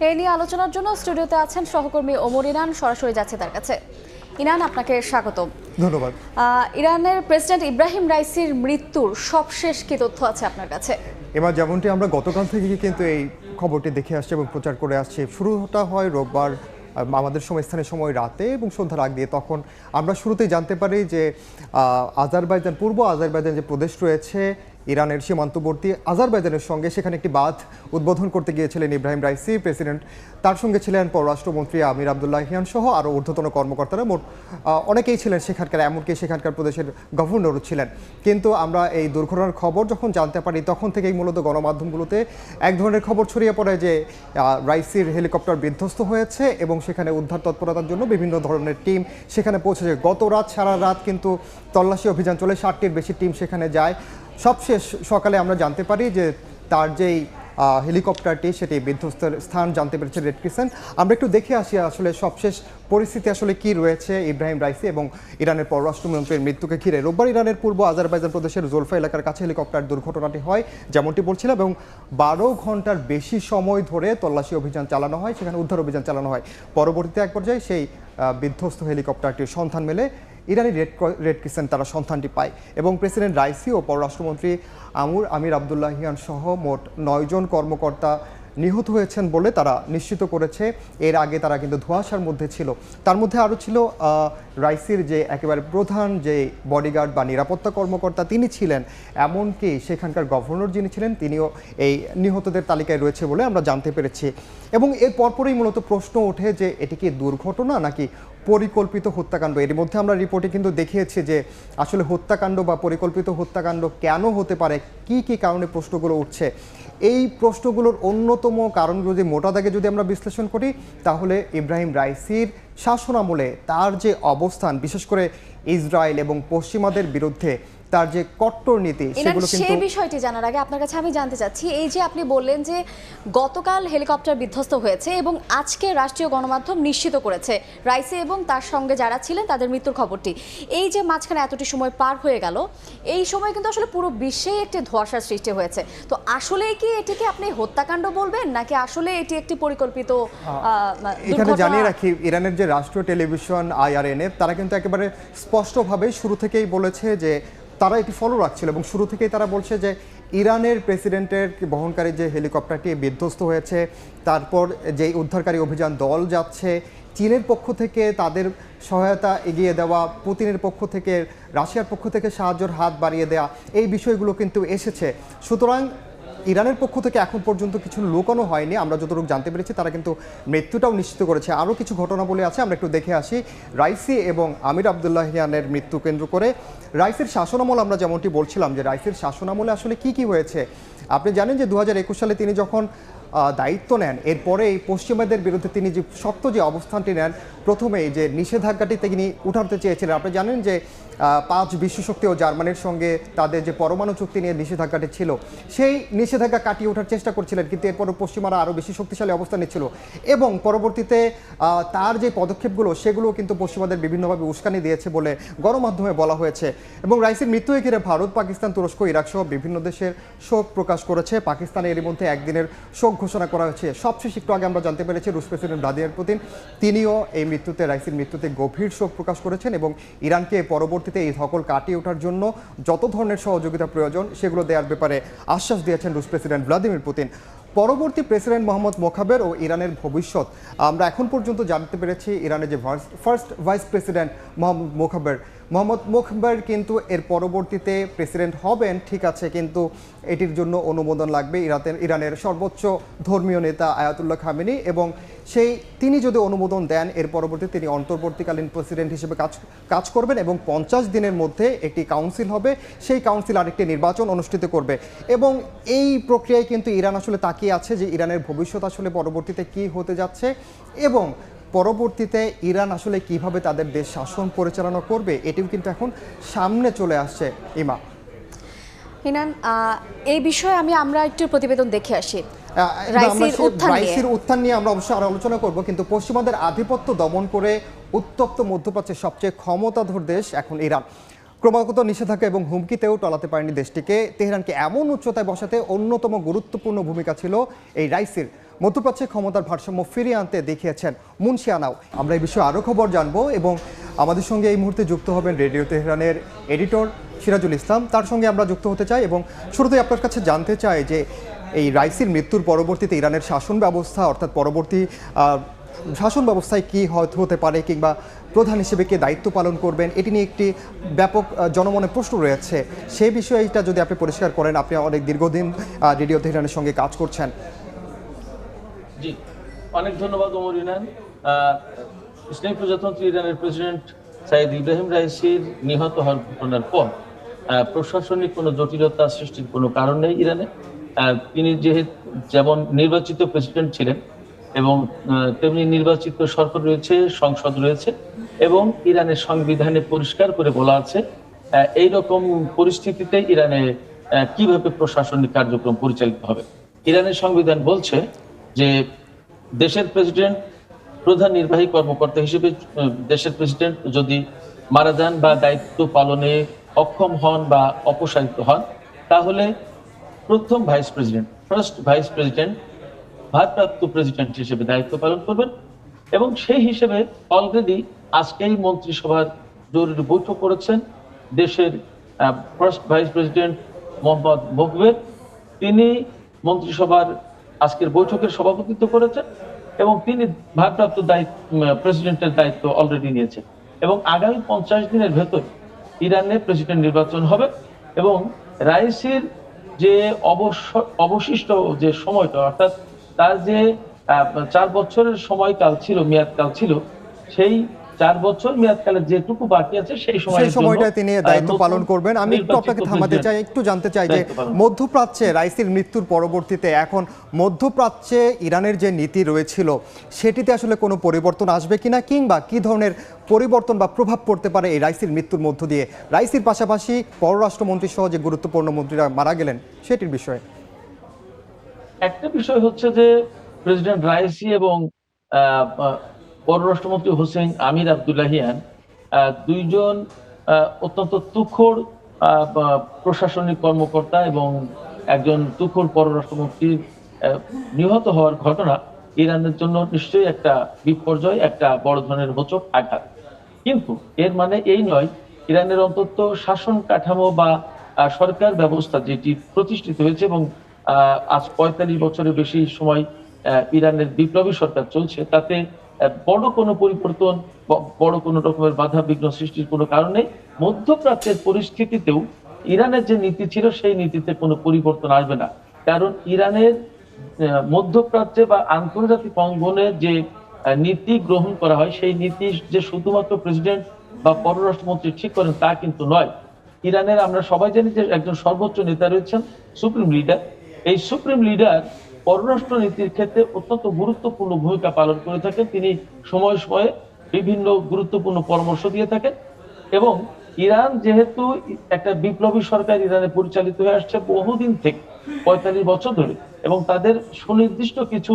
এই নিয়ে আলোচনার জন্য স্টুডিওতে আছেন সহকর্মী ওমর ইরান। সরাসরি যাচ্ছে তার কাছে। ইরান, আপনাকে স্বাগতম। ধন্যবাদ। ইরানের প্রেসিডেন্ট ইব্রাহিম রাইসির মৃত্যুর সবশেষ কি তথ্য আছে আপনার কাছে? এবার যেমনটি আমরা গতকাল থেকে কিন্তু এই খবরটি দেখে আসছি এবং প্রচার করে আসছি। শুরুটা হয় রোববার আমাদের স্থানীয় সময় রাতে এবং সন্ধ্যার আগ দিয়ে। তখন আমরা শুরুতেই জানতে পারি যে আজারবাইজান, পূর্ব আজারবাইজান যে প্রদেশ রয়েছে ইরানের সীমান্তবর্তী আজারবাইজানের সঙ্গে, সেখানে একটি বাঁধ উদ্বোধন করতে গিয়েছিলেন ইব্রাহিম রাইসি প্রেসিডেন্ট। তার সঙ্গে ছিলেন পররাষ্ট্রমন্ত্রী আমির আবদুল্লাহিয়ান সহ আরও ঊর্ধ্বতন কর্মকর্তারা। মোট অনেকেই ছিলেন সেখানকার, এমনকি সেখানকার প্রদেশের গভর্নরও ছিলেন। কিন্তু আমরা এই দুর্ঘটনার খবর যখন জানতে পারি তখন থেকেই মূলত গণমাধ্যমগুলোতে এক ধরনের খবর ছড়িয়ে পড়ে যে রাইসির হেলিকপ্টার বিধ্বস্ত হয়েছে এবং সেখানে উদ্ধার তৎপরতার জন্য বিভিন্ন ধরনের টিম সেখানে পৌঁছেছে। গত রাত সারা রাত কিন্তু তল্লাশি অভিযান চলে, 60টির বেশি টিম সেখানে যায়। সবশেষ সকালে আমরা জানতে পারি যে তার যেই হেলিকপ্টারটি সেটি বিধ্বস্তের স্থান জানতে পেরেছে রেড ক্রিসেন্ট। আমরা একটু দেখে আসি আসলে সবশেষ পরিস্থিতি আসলে কি রয়েছে ইব্রাহিম রাইসি এবং ইরানের পররাষ্ট্রমন্ত্রীর মৃত্যুকে ঘিরে। রোববার ইরানের পূর্ব আজারবাইজান প্রদেশের জোলফা এলাকার কাছে হেলিকপ্টার দুর্ঘটনাটি হয় যেমনটি বলছিলাম, এবং 12 ঘন্টার বেশি সময় ধরে তল্লাশি অভিযান চালানো হয়, সেখানে উদ্ধার অভিযান চালানো হয়। পরবর্তীতে এক পর্যায়ে সেই বিধ্বস্ত হেলিকপ্টারটির সন্ধান মেলে। ইরানি রেড ক্রিসেন্ট তারা সন্ধানটি পায় এবং প্রেসিডেন্ট রাইসি ও পররাষ্ট্রমন্ত্রী আমির আবদুল্লাহিয়ান সহ মোট 9 জন কর্মকর্তা নিহত হয়েছেন বলে তারা নিশ্চিত করেছে। এর আগে তারা কিন্তু ধোঁয়াশার মধ্যে ছিল। তার মধ্যে আরও ছিল রাইসির যে একেবারে প্রধান যে বডিগার্ড বা নিরাপত্তা কর্মকর্তা তিনি ছিলেন, এমনকি সেখানকার গভর্নর যিনি ছিলেন তিনিও এই নিহতদের তালিকায় রয়েছে বলে আমরা জানতে পেরেছি। এবং এর পরপরই মূলত প্রশ্ন ওঠে যে এটি কি দুর্ঘটনা নাকি পরিকল্পিত হত্যাকাণ্ড। এর মধ্যে আমরা রিপোর্টে কিন্তু দেখিয়েছি যে আসলে হত্যাকাণ্ড বা পরিকল্পিত হত্যাকাণ্ড কেন হতে পারে, কি কি কারণে প্রশ্নগুলো উঠছে। এই প্রশ্নগুলোর অন্যতম কারণ যদি মোটা দাগে যদি আমরা বিশ্লেষণ করি তাহলে ইব্রাহিম রাইসির শাসনামলে তার যে অবস্থান, বিশেষ করে ইসরায়েল এবং পশ্চিমাদের বিরুদ্ধে তার যে কট্টর নীতি, সেগুলো কিন্তু সেই বিষয়টি জানার আগে আপনার কাছে আমি জানতে চাচ্ছি, এই যে আপনি বললেন যে গতকাল হেলিকপ্টার বিধ্বস্ত হয়েছে এবং আজকে রাষ্ট্রীয় গণমাধ্যম নিশ্চিত করেছে রাইসি এবং তার সঙ্গে যারা ছিলেন তাদের মৃত্যুর খবরটি। এই যে মাঝখানে এতটি সময় পার হয়ে গেল, এই সময় কিন্তু আসলে পুরো বিশ্বে একটি ধোঁয়াশার সৃষ্টি হয়েছে। তো আসলে কি এটিকে আপনি হত্যাকাণ্ড বলবেন নাকি আসলে এটি একটি পরিকল্পিত? এখানে জানিয়ে রাখি, ইরানের যে রাষ্ট্রীয় টেলিভিশন IRNA তারা কিন্তু একেবারে স্পষ্টভাবে শুরু থেকেই বলেছে যে তারা এটি ফলো রাখছিল এবং শুরু থেকেই তারা বলছে যে ইরানের প্রেসিডেন্টের বহনকারী যে হেলিকপ্টারটি বিধ্বস্ত হয়েছে, তারপর যে উদ্ধারকারী অভিযান দল যাচ্ছে, চীনের পক্ষ থেকে তাদের সহায়তা এগিয়ে দেওয়া, পুতিনের পক্ষ থেকে, রাশিয়ার পক্ষ থেকে সাহায্যের হাত বাড়িয়ে দেওয়া, এই বিষয়গুলো কিন্তু এসেছে। সুতরাং ইরানের পক্ষ থেকে এখন পর্যন্ত কিছু লুকানো হয়নি। আমরা যতটুকু জানতে পেরেছি তারা কিন্তু মৃত্যুটাও নিশ্চিত করেছে। আরও কিছু ঘটনা বলে আছে, আমরা একটু দেখে আসি। রাইসি এবং আমির আবদুল্লাহিয়ানের মৃত্যু কেন্দ্র করে রাইসির শাসনামল, আমরা যেমনটি বলছিলাম যে রাইসির শাসনামলে আসলে কি কি হয়েছে। আপনি জানেন যে 2021 সালে তিনি যখন দায়িত্ব নেন, এরপরে এই পশ্চিমাদের বিরুদ্ধে তিনি যে শক্ত যে অবস্থানটি নেন, প্রথমে যে নিষেধাজ্ঞাটি তিনি উঠাতে চেয়েছিলেন। আপনি জানেন যে 5 বিশ্বশক্তি ও জার্মানির সঙ্গে তাদের যে পরমাণু চুক্তি নিয়ে নিষেধাজ্ঞাটি ছিল, সেই নিষেধাজ্ঞা কাটিয়ে ওঠার চেষ্টা করছিলেন, কিন্তু এরপরও পশ্চিমারা আরও বেশি শক্তিশালী অবস্থান নিচ্ছিল এবং পরবর্তীতে তার যে পদক্ষেপগুলো সেগুলো কিন্তু পশ্চিমাদের বিভিন্নভাবে উস্কানি দিয়েছে বলে গণমাধ্যমে বলা হয়েছে। এবং রাইসির মৃত্যুকে ঘিরে ভারত, পাকিস্তান, তুরস্ক, ইরাক সহ বিভিন্ন দেশের শোক প্রকাশ করেছে। পাকিস্তানে এর মধ্যে একদিনের শোক ঘোষণা করা হয়েছে। সবশেষ একটু আগে আমরা জানতে পেরেছি রুশ প্রেসিডেন্ট ভ্লাদিমির পুতিন তিনিও এই মৃত্যুতে, রাইসির মৃত্যুতে গভীর শোক প্রকাশ করেছেন এবং ইরানকে পরবর্তীতে এই ধকল কাটিয়ে ওঠার জন্য যত ধরনের সহযোগিতা প্রয়োজন সেগুলো দেওয়ার ব্যাপারে আশ্বাস দিয়েছেন রুশ প্রেসিডেন্ট ভ্লাদিমির পুতিন। পরবর্তী প্রেসিডেন্ট মোহাম্মদ মোখাবের ও ইরানের ভবিষ্যৎ, আমরা এখন পর্যন্ত জানতে পেরেছি ইরানের যে ফার্স্ট ভাইস প্রেসিডেন্ট মোহাম্মদ মোখাবের কিন্তু এর পরবর্তীতে প্রেসিডেন্ট হবেন, ঠিক আছে, কিন্তু এটির জন্য অনুমোদন লাগবে ইরানের সর্বোচ্চ ধর্মীয় নেতা আয়াতুল্লাহ খামেনি, এবং তিনি যদি অনুমোদন দেন এর পরবর্তীতে তিনি অন্তর্বর্তীকালীন প্রেসিডেন্ট হিসেবে কাজ করবেন এবং 50 দিনের মধ্যে একটি কাউন্সিল হবে, সেই কাউন্সিল আরেকটি নির্বাচন অনুষ্ঠিত করবে। এবং এই প্রক্রিয়ায় কিন্তু ইরান আসলে তাকিয়ে আছে যে ইরানের ভবিষ্যৎ আসলে পরবর্তীতে কি হতে যাচ্ছে এবং পরবর্তীতে ইরান আসলে কিভাবে তাদের দেশ শাসন পরিচালনা করবে, এটিও কিন্তু এখন সামনে চলে আসছে। ইমা, হিনান, এই বিষয়ে আমরা একটু প্রতিবেদন দেখে আসি। রাইসির উত্থান নিয়ে আমরা অবশ্যই আরো আলোচনা করব, কিন্তু পশ্চিমাদের আধিপত্য দমন করে উত্তপ্ত মধ্যপ্রাচ্যের সবচেয়ে ক্ষমতাধর দেশ এখন ইরান। ক্রমাগত নিষেধাজ্ঞা এবং হুমকিতেও টলাতে পারেনি দেশটিকে। তেহরানকে এমন উচ্চতায় বসাতে অন্যতম গুরুত্বপূর্ণ ভূমিকা ছিল এই রাইসির। মধ্যপ্রাচ্যে ক্ষমতার ভারসাম্য ফিরিয়ে আনতে দেখিয়েছেন মুন্সি আনাও। আমরা এই বিষয়ে আরও খবর জানবো এবং আমাদের সঙ্গে এই মুহূর্তে যুক্ত হবেন রেডিও তেহরানের এডিটর সিরাজুল ইসলাম, তার সঙ্গে আমরা যুক্ত হতে চাই এবং শুরুতেই আপনার কাছে জানতে চাই যে এই রাইসির মৃত্যুর পরবর্তীতে ইরানের শাসন ব্যবস্থা অর্থাৎ পরবর্তী শাসন ব্যবস্থায় কী হতে পারে কিংবা প্রধান হিসেবে কে দায়িত্ব পালন করবেন, এটি নিয়ে একটি ব্যাপক জনমনে প্রশ্ন রয়েছে। সেই বিষয়টা যদি আপনি পরিষ্কার করেন, আপনি অনেক দীর্ঘদিন রেডিও তেহরানের সঙ্গে কাজ করছেন। জি, অনেক ধন্যবাদ ওমর ইনান। ইসলামী প্রজাতন্ত্রী ইরানের প্রেসিডেন্ট সাইদ ইব্রাহিম রাইসির নিহত হওয়ার ঘটনার পর প্রশাসনিক কোনো জটিলতা সৃষ্টির কোনো কারণ নেই ইরানে। তিনি যেমন নির্বাচিত প্রেসিডেন্ট ছিলেন এবং তেমনি নির্বাচিত সরকার রয়েছে, সংসদ রয়েছে এবং ইরানের সংবিধানে পরিষ্কার করে বলা আছে এই রকম পরিস্থিতিতে ইরানে কিভাবে প্রশাসনিক কার্যক্রম পরিচালিত হবে। ইরানের সংবিধান বলছে যে দেশের প্রেসিডেন্ট প্রধান নির্বাহী কর্মকর্তা হিসেবে দেশের প্রেসিডেন্ট যদি মারা যান বা দায়িত্ব পালনে অক্ষম হন বা অপসারিত হন, তাহলে প্রথম ফার্স্ট ভাইস প্রেসিডেন্ট ভারপ্রাপ্ত প্রেসিডেন্ট হিসেবে দায়িত্ব পালন করবেন। এবং সেই হিসেবে অলরেডি আজকেই মন্ত্রিসভার জরুরি বৈঠক করেছেন দেশের ফার্স্ট ভাইস প্রেসিডেন্ট মোহাম্মদ মুকবের। তিনি মন্ত্রিসভার আজকের বৈঠকের সভাপতিত্ব করেছেন এবং তিনি ভারপ্রাপ্ত প্রেসিডেন্টের দায়িত্ব অলরেডি নিয়েছেন এবং আগামী 50 দিনের ভেতর ইরানে প্রেসিডেন্ট নির্বাচন হবে এবং রাইসির যে অবশিষ্ট যে সময়টা, অর্থাৎ তার যে 4 বছরের সময়কাল ছিল, মেয়াদকাল ছিল, সেই 4 বছর মেয়াদকালের যেটুকু বাকি আছে সেই সময়টা তিনি দায়িত্ব পালন করবেন। আমি একটু আপনাকে থামাতে চাই, একটু জানতে চাই যে মধ্যপ্রাচ্যে রাইসির মৃত্যুর পরবর্তীতে এখন মধ্যপ্রাচ্যে ইরানের যে নীতি রয়েছিল সেটিতে আসলে কোনো পরিবর্তন আসবে কিনা কিংবা কি ধরনের পরিবর্তন বা প্রভাব পড়তে পারে এই রাইসির মৃত্যুর মধ্য দিয়ে, রাইসির পাশাপাশি পররাষ্ট্রমন্ত্রী সহ যে গুরুত্বপূর্ণ মন্ত্রীরা মারা গেলেন সেটির বিষয়ে? একটা বিষয় হচ্ছে যে প্রেসিডেন্ট রাইসি এবং পররাষ্ট্রমন্ত্রী হোসেন আমির আবদুল্লাহিয়ান দুইজন অত্যন্ত তুখোড় প্রশাসনিক কর্মকর্তা এবং একজন তুখোড় পররাষ্ট্রমন্ত্রী নিহত হওয়ার ঘটনা ইরানের জন্য নিশ্চয়ই একটা বিপর্যয়, একটা বড় ধরনের হোঁচট আঘাত। কিন্তু এর মানে এই নয় ইরানের অন্তত শাসন কাঠামো বা সরকার ব্যবস্থা যেটি প্রতিষ্ঠিত হয়েছে এবং আজ 45 বছরের বেশি সময় ইরানের বিপ্লবী সরকার চলছে, তাতে বড় কোনো পরিবর্তন, বড় কোনো রকমের বাধা বিঘ্ন সৃষ্টির কোনো কারণ নেই। মধ্যপ্রাচ্যের পরিস্থিতিতেও ইরানের যে নীতি ছিল সেই নীতিতে কোনো পরিবর্তন আসবে না, কারণ ইরানের মধ্যপ্রাচ্যে বা আন্তর্জাতিক অঙ্গনে যে নীতি গ্রহণ করা হয় সেই নীতি যে শুধুমাত্র প্রেসিডেন্ট বা পররাষ্ট্রমন্ত্রী ঠিক করেন তা কিন্তু নয়। ইরানের আমরা সবাই জানি যে একজন সর্বোচ্চ নেতা রয়েছেন সুপ্রিম লিডার। এই সুপ্রিম লিডার পররাষ্ট্র নীতির ক্ষেত্রে অত্যন্ত গুরুত্বপূর্ণ ভূমিকা পালন করে থাকেন। তিনি সময়ে সময়ে বিভিন্ন গুরুত্বপূর্ণ পরামর্শ দিয়ে থাকেন এবং ইরান যেহেতু একটা বিপ্লবী সরকার ইরানে পরিচালিত হয়ে আসছে বহুদিন থেকে, 45 বছর ধরে, এবং তাদের সুনির্দিষ্ট কিছু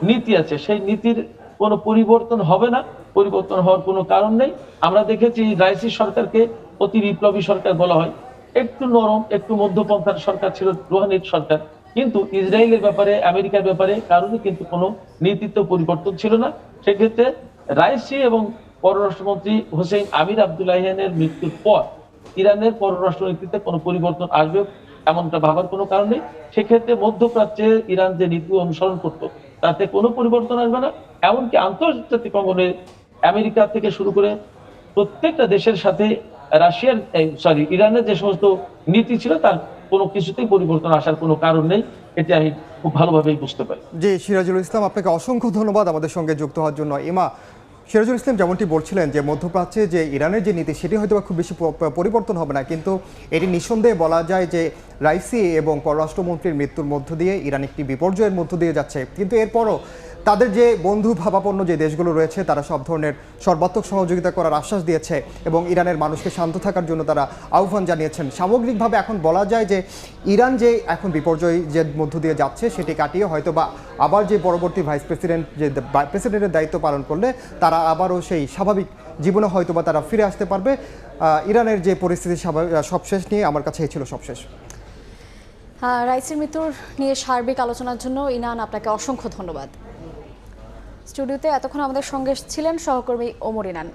নীতি আছে, সেই নীতির কোনো পরিবর্তন হবে না, পরিবর্তন হওয়ার কোনো কারণ নেই। আমরা দেখেছি রাইসি সরকারকে অতি বিপ্লবী সরকার বলা হয়, একটু নরম একটু মধ্যপন্থার সরকার ছিল রুহানির সরকার, কিন্তু ইসরায়েলের ব্যাপারে আমেরিকার ব্যাপারে কারণে কিন্তু কোনো নীতিত্ব পরিবর্তন ছিল না। সেক্ষেত্রে রাইসি এবং পররাষ্ট্রমন্ত্রী হোসেন আমির আবদুল্লাহিয়ানের মৃত্যুর পর ইরানের পররাষ্ট্র নীতিতে কোনো পরিবর্তন আসবে এমনটা ভাবার কোনো কারণ নেই। সেক্ষেত্রে মধ্যপ্রাচ্যে ইরান যে নীতি অনুসরণ করত তাতে কোনো পরিবর্তন আসবে না। এমনকি আন্তর্জাতিক অঙ্গনে আমেরিকা থেকে শুরু করে প্রত্যেকটা দেশের সাথে ইরানের যে সমস্ত নীতি ছিল তার কোনো কিছুতেই পরিবর্তন আসার কোনো কারণ নেই, এটা আমি খুব ভালোভাবেই বুঝতে পারি। জি, সিরাজুল ইসলাম, আপনাকে অসংখ্য ধন্যবাদ আমাদের সঙ্গে যুক্ত হওয়ার জন্য। ইমা, সিরাজুল ইসলাম যেমনটি বলছিলেন যে মধ্যপ্রাচ্যে যে ইরানের যে নীতি সেটি হয়তো খুব বেশি পরিবর্তন হবে না, কিন্তু এটি নিঃসন্দেহে বলা যায় যে রাইসি এবং পররাষ্ট্রমন্ত্রীর মৃত্যুর মধ্য দিয়ে ইরান একটি বিপর্যয়ের মধ্য দিয়ে যাচ্ছে। কিন্তু এরপরও তাদের যে বন্ধু ভাবাপন্ন যে দেশগুলো রয়েছে তারা সব ধরনের সর্বাত্মক সহযোগিতা করার আশ্বাস দিয়েছে এবং ইরানের মানুষকে শান্ত থাকার জন্য তারা আহ্বান জানিয়েছেন। সামগ্রিকভাবে এখন বলা যায় যে ইরান যে এখন বিপর্যয় যে মধ্য দিয়ে যাচ্ছে সেটি কাটিয়ে হয়তো বা আবার যে পরবর্তী ভাইস প্রেসিডেন্ট যে প্রেসিডেন্টের দায়িত্ব পালন করলে তারা আবারও সেই স্বাভাবিক জীবনে হয়তো বা তারা ফিরে আসতে পারবে। ইরানের যে পরিস্থিতি সবশেষ নিয়ে আমার কাছে এই ছিল সবশেষ। রাইসের মৃত্যুর নিয়ে সার্বিক আলোচনার জন্য ইনান আপনাকে অসংখ্য ধন্যবাদ। স্টুডিওতে এতক্ষণ আমাদের সঙ্গে ছিলেন সহকর্মী ওমর ইনান।